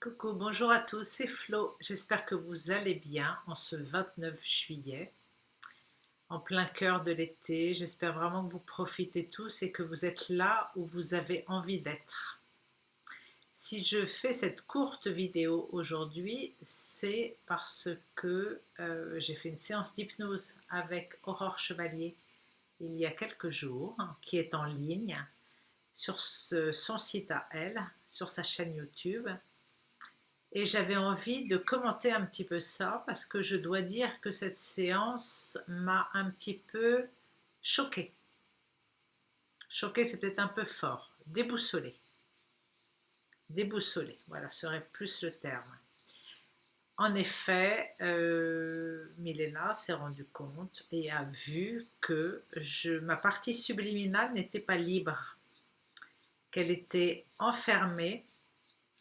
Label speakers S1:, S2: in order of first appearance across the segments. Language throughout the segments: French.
S1: Coucou, bonjour à tous, c'est Flo. J'espère que vous allez bien en ce 29 juillet, en plein cœur de l'été. J'espère vraiment que vous profitez tous et que vous êtes là où vous avez envie d'être. Si je fais cette courte vidéo aujourd'hui, c'est parce que j'ai fait une séance d'hypnose avec Aurore Chevalier il y a quelques jours, qui est en ligne sur son site à elle, sur sa chaîne YouTube. Et j'avais envie de commenter un petit peu ça parce que je dois dire que cette séance m'a un petit peu choquée. Choquée, c'est peut-être un peu fort. Déboussolée. Déboussolée, voilà, serait plus le terme. En effet, Milena s'est rendue compte et a vu que ma partie subliminale n'était pas libre, qu'elle était enfermée.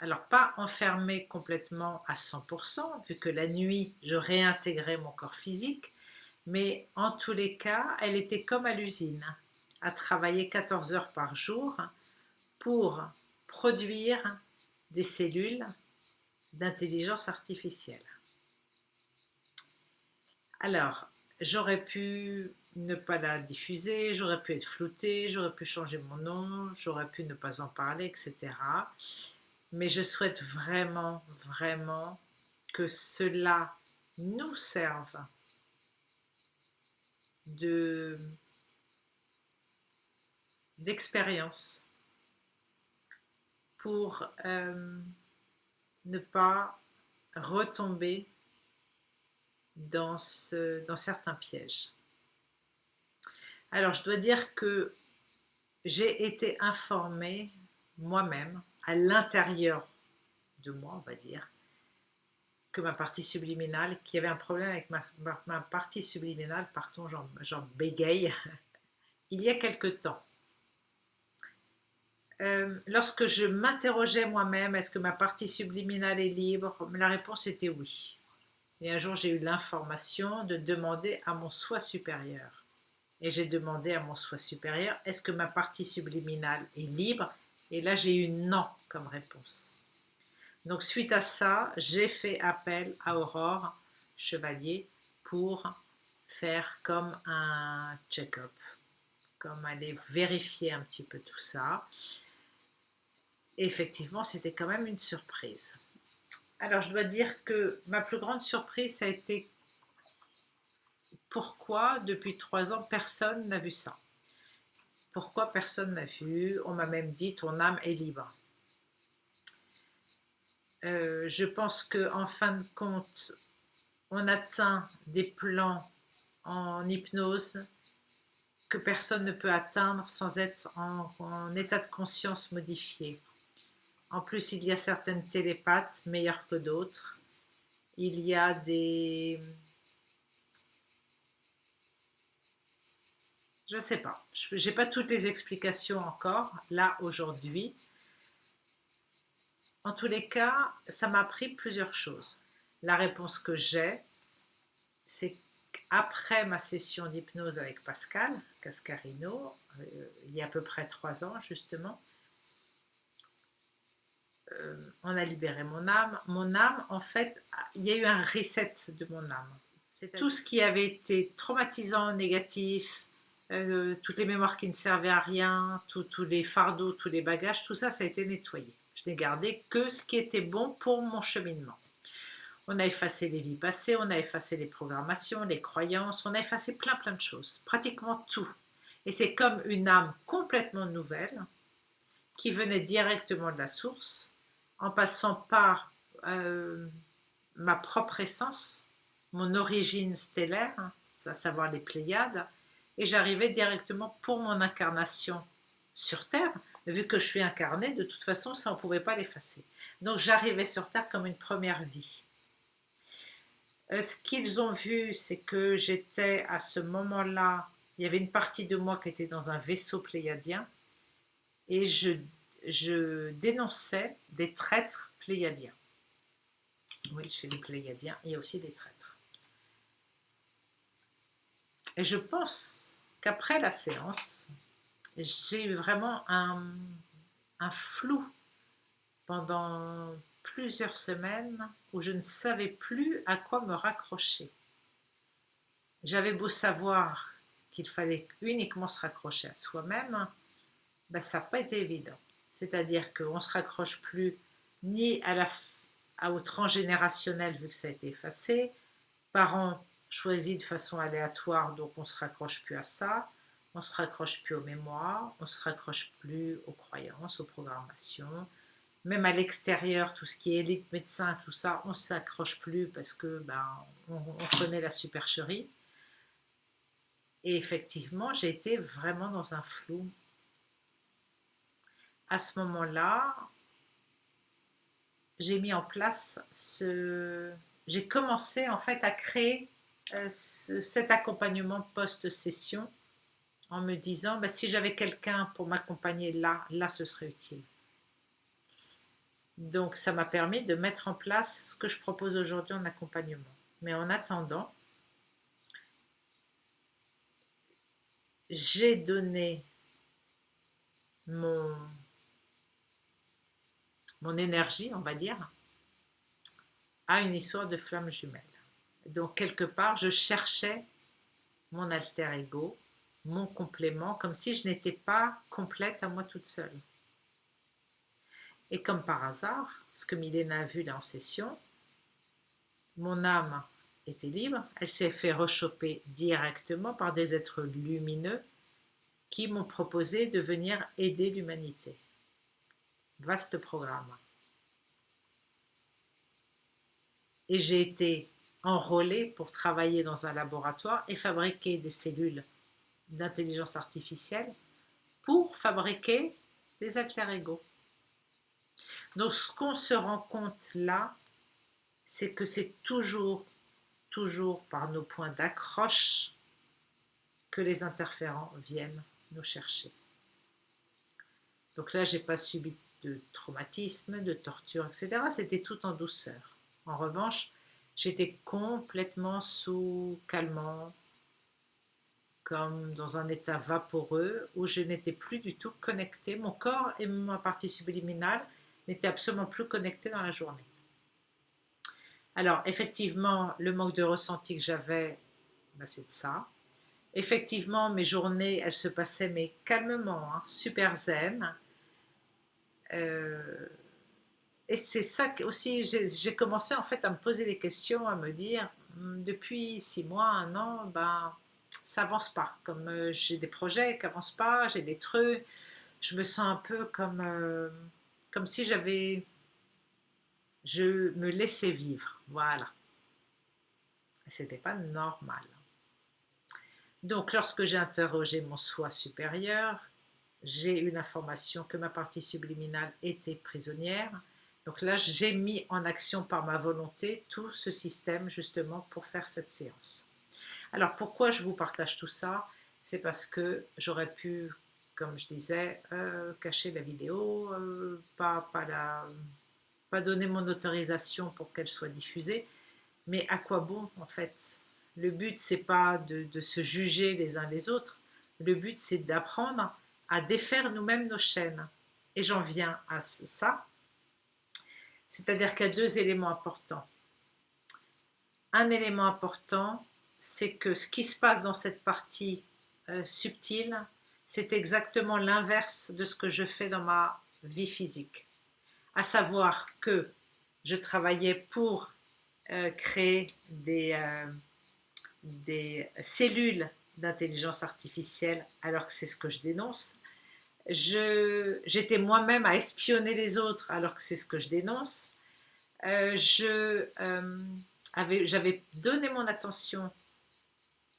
S1: Alors, pas enfermée complètement à 100%, vu que la nuit, je réintégrais mon corps physique, mais en tous les cas, elle était comme à l'usine, à travailler 14 heures par jour pour produire des cellules d'intelligence artificielle. Alors, j'aurais pu ne pas la diffuser, j'aurais pu être floutée, j'aurais pu changer mon nom, j'aurais pu ne pas en parler, etc. Mais je souhaite vraiment, vraiment que cela nous serve d'expérience pour ne pas retomber dans certains pièges. Alors, je dois dire que j'ai été informée moi-même, à l'intérieur de moi, on va dire, que ma partie subliminale, qu'il y avait un problème avec ma partie subliminale, pardon, j'en bégaye, il y a quelque temps. Lorsque je m'interrogeais moi-même, est-ce que ma partie subliminale est libre? La réponse était oui. Et un jour, j'ai eu l'information de demander à mon soi supérieur. Et j'ai demandé à mon soi supérieur, est-ce que ma partie subliminale est libre? Et là, j'ai eu non comme réponse. Donc, suite à ça, j'ai fait appel à Aurore Chevalier pour faire comme un check-up, comme aller vérifier un petit peu tout ça. Et effectivement, c'était quand même une surprise. Alors, je dois dire que ma plus grande surprise, ça a été pourquoi, depuis 3 ans, personne n'a vu ça. Pourquoi personne n'a vu? On m'a même dit, ton âme est libre. Je pense qu'en fin de compte, on atteint des plans en hypnose que personne ne peut atteindre sans être en état de conscience modifié. En plus, il y a certaines télépathes meilleures que d'autres. Il y a des... Je ne sais pas. Je n'ai pas toutes les explications encore, là, aujourd'hui. En tous les cas, ça m'a appris plusieurs choses. La réponse que j'ai, c'est qu'après ma session d'hypnose avec Pascal Cascarino, il y a à peu près 3 ans, justement, on a libéré mon âme. Mon âme, en fait, il y a eu un reset de mon âme. Tout ce qui avait été traumatisant, négatif, toutes les mémoires qui ne servaient à rien, tous les fardeaux, tous les bagages, tout ça, ça a été nettoyé. Je n'ai gardé que ce qui était bon pour mon cheminement. On a effacé les vies passées, on a effacé les programmations, les croyances, on a effacé plein de choses, pratiquement tout. Et c'est comme une âme complètement nouvelle qui venait directement de la source, en passant par ma propre essence, mon origine stellaire, à savoir les Pléiades, et j'arrivais directement pour mon incarnation sur Terre. Vu que je suis incarnée, de toute façon, ça on ne pouvait pas l'effacer. Donc j'arrivais sur Terre comme une première vie. Ce qu'ils ont vu, c'est que j'étais à ce moment-là, il y avait une partie de moi qui était dans un vaisseau pléiadien, et je dénonçais des traîtres pléiadiens. Oui, chez les Pléiadiens, il y a aussi des traîtres. Et je pense qu'après la séance, j'ai eu vraiment un flou pendant plusieurs semaines où je ne savais plus à quoi me raccrocher. J'avais beau savoir qu'il fallait uniquement se raccrocher à soi-même, ben ça n'a pas été évident. C'est-à-dire qu'on ne se raccroche plus ni au transgénérationnel vu que ça a été effacé, parents choisis de façon aléatoire, donc on ne se raccroche plus à ça, on ne se raccroche plus aux mémoires, on ne se raccroche plus aux croyances, aux programmations. Même à l'extérieur, tout ce qui est élite, médecin, tout ça, on ne s'accroche plus parce que on connaît la supercherie. Et effectivement, j'ai été vraiment dans un flou. À ce moment-là, j'ai mis en place j'ai commencé en fait à créer cet accompagnement post-session en me disant si j'avais quelqu'un pour m'accompagner là ce serait utile. Donc ça m'a permis de mettre en place ce que je propose aujourd'hui en accompagnement. Mais en attendant, j'ai donné mon énergie, on va dire, à une histoire de flamme jumelle. Donc quelque part, je cherchais mon alter ego, mon complément, comme si je n'étais pas complète à moi toute seule. Et comme par hasard, ce que Milena a vu là en session, mon âme était libre, elle s'est fait rechoper directement par des êtres lumineux qui m'ont proposé de venir aider l'humanité. Vaste programme. Et j'ai été enrôlée pour travailler dans un laboratoire et fabriquer des cellules d'intelligence artificielle pour fabriquer des alter-ego. Donc ce qu'on se rend compte là, c'est que c'est toujours par nos points d'accroche que les interférents viennent nous chercher. Donc là, je n'ai pas subi de traumatisme, de torture, etc. C'était tout en douceur. En revanche, j'étais complètement sous calmant, comme dans un état vaporeux où je n'étais plus du tout connectée. Mon corps et ma partie subliminale n'étaient absolument plus connectés dans la journée. Alors, effectivement, le manque de ressenti que j'avais, c'est de ça. Effectivement, mes journées, elles se passaient mais calmement, super zen. Et c'est ça aussi, j'ai commencé en fait à me poser des questions, à me dire, depuis 6 mois, 1 an, ça avance pas. Comme j'ai des projets qui avancent pas, j'ai des trucs, je me sens un peu comme si je me laissais vivre, voilà. Et c'était pas normal. Donc, lorsque j'ai interrogé mon soi supérieur, j'ai eu l'information que ma partie subliminale était prisonnière. Donc là, j'ai mis en action par ma volonté tout ce système justement pour faire cette séance. Alors, pourquoi je vous partage tout ça? C'est parce que j'aurais pu, comme je disais, cacher la vidéo, pas donner mon autorisation pour qu'elle soit diffusée. Mais à quoi bon en fait? Le but, c'est pas de se juger les uns les autres. Le but, c'est d'apprendre à défaire nous-mêmes nos chaînes. Et j'en viens à ça. C'est-à-dire qu'il y a 2 éléments importants. Un élément important, c'est que ce qui se passe dans cette partie subtile, c'est exactement l'inverse de ce que je fais dans ma vie physique. À savoir que je travaillais pour créer des cellules d'intelligence artificielle, alors que c'est ce que je dénonce. J'étais moi-même à espionner les autres, alors que c'est ce que je dénonce. J'avais donné mon attention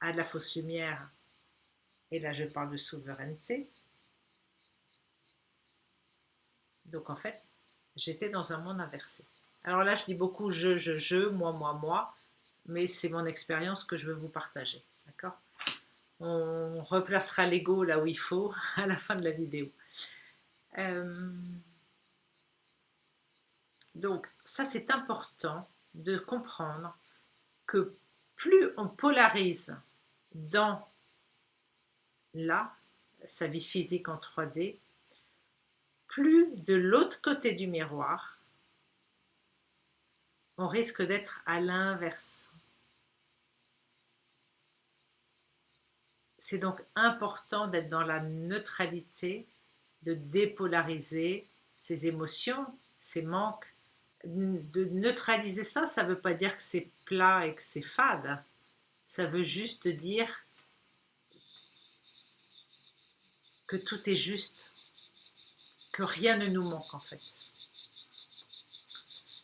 S1: à de la fausse lumière, et là je parle de souveraineté. Donc en fait, j'étais dans un monde inversé. Alors là, je dis beaucoup je, moi, mais c'est mon expérience que je veux vous partager. D'accord? On replacera l'ego là où il faut à la fin de la vidéo. Donc ça, c'est important de comprendre que plus on polarise dans sa vie physique en 3D, plus de l'autre côté du miroir, on risque d'être à l'inverse. C'est donc important d'être dans la neutralité, de dépolariser ses émotions, ses manques. De neutraliser ça, ça ne veut pas dire que c'est plat et que c'est fade. Ça veut juste dire que tout est juste, que rien ne nous manque en fait.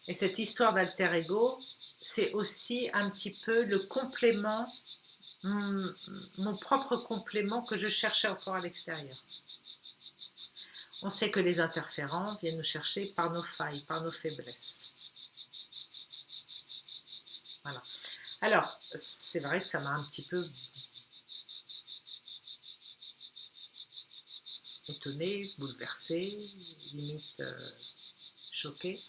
S1: Et cette histoire d'alter ego, c'est aussi un petit peu le complément, mon propre complément que je cherchais encore à l'extérieur. On sait que les interférents viennent nous chercher par nos failles, par nos faiblesses. Voilà. Alors, c'est vrai que ça m'a un petit peu étonnée, bouleversée, limite choquée.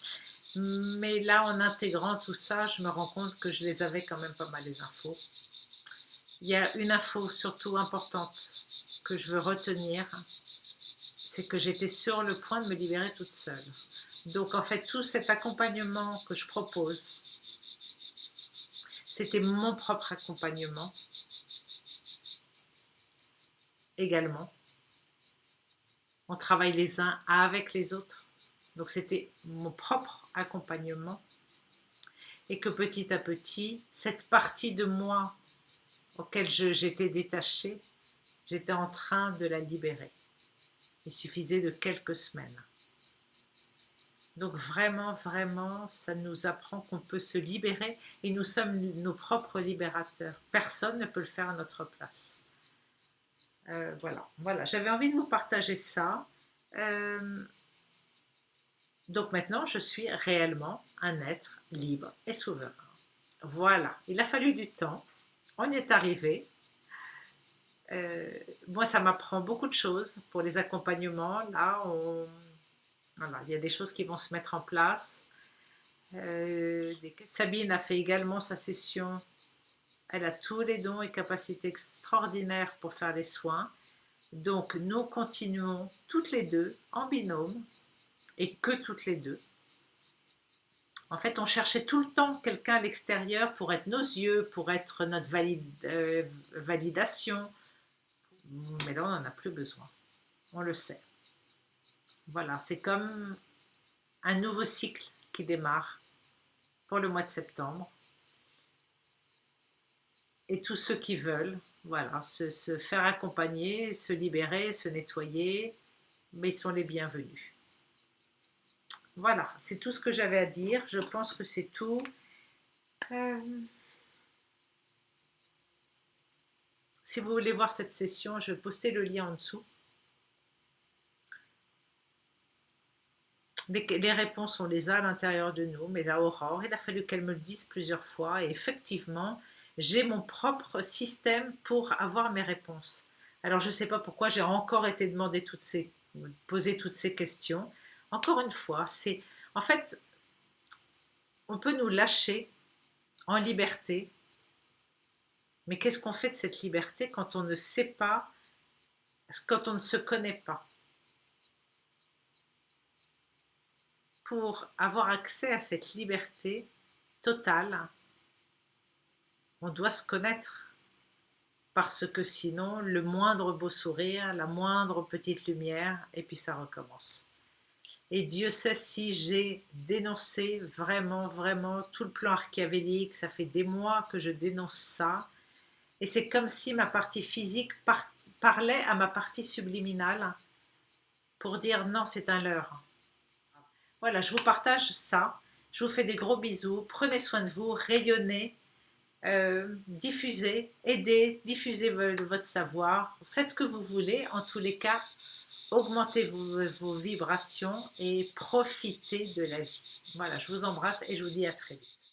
S1: Mais là, en intégrant tout ça, je me rends compte que je les avais quand même pas mal, les infos. Il y a une info surtout importante que je veux retenir, c'est que j'étais sur le point de me libérer toute seule. Donc en fait, tout cet accompagnement que je propose, c'était mon propre accompagnement également. On travaille les uns avec les autres. Donc c'était mon propre accompagnement. Et que petit à petit, cette partie de moi auquel j'étais détachée, j'étais en train de la libérer. Il suffisait de quelques semaines. Donc vraiment, vraiment, ça nous apprend qu'on peut se libérer et nous sommes nos propres libérateurs. Personne ne peut le faire à notre place. Voilà. J'avais envie de vous partager ça. Donc maintenant, je suis réellement un être libre et souverain. Voilà, il a fallu du temps. On y est arrivé. Moi, ça m'apprend beaucoup de choses pour les accompagnements. Là, voilà, il y a des choses qui vont se mettre en place. Sabine a fait également sa session. Elle a tous les dons et capacités extraordinaires pour faire les soins. Donc, nous continuons toutes les deux en binôme et que toutes les deux. En fait, on cherchait tout le temps quelqu'un à l'extérieur pour être nos yeux, pour être notre validation. Mais là, on n'en a plus besoin. On le sait. Voilà, c'est comme un nouveau cycle qui démarre pour le mois de septembre. Et tous ceux qui veulent, voilà, se faire accompagner, se libérer, se nettoyer, mais ils sont les bienvenus. Voilà, c'est tout ce que j'avais à dire. Je pense que c'est tout. Si vous voulez voir cette session, je vais poster le lien en dessous. Les réponses, on les a à l'intérieur de nous, mais la Aurore, il a fallu qu'elle me le dise plusieurs fois. Et effectivement, j'ai mon propre système pour avoir mes réponses. Alors, je ne sais pas pourquoi j'ai encore été poser toutes ces questions. Encore une fois, en fait, on peut nous lâcher en liberté. Mais qu'est-ce qu'on fait de cette liberté quand on ne sait pas, quand on ne se connaît pas? Pour avoir accès à cette liberté totale, on doit se connaître. Parce que sinon, le moindre beau sourire, la moindre petite lumière, et puis ça recommence. Et Dieu sait si j'ai dénoncé vraiment, vraiment tout le plan archéavélique. Ça fait des mois que je dénonce ça. Et c'est comme si ma partie physique parlait à ma partie subliminale pour dire non, c'est un leurre. Voilà, je vous partage ça. Je vous fais des gros bisous. Prenez soin de vous, rayonnez, diffusez, aidez, diffusez votre savoir. Faites ce que vous voulez. En tous les cas, augmentez vos vibrations et profitez de la vie. Voilà, je vous embrasse et je vous dis à très vite.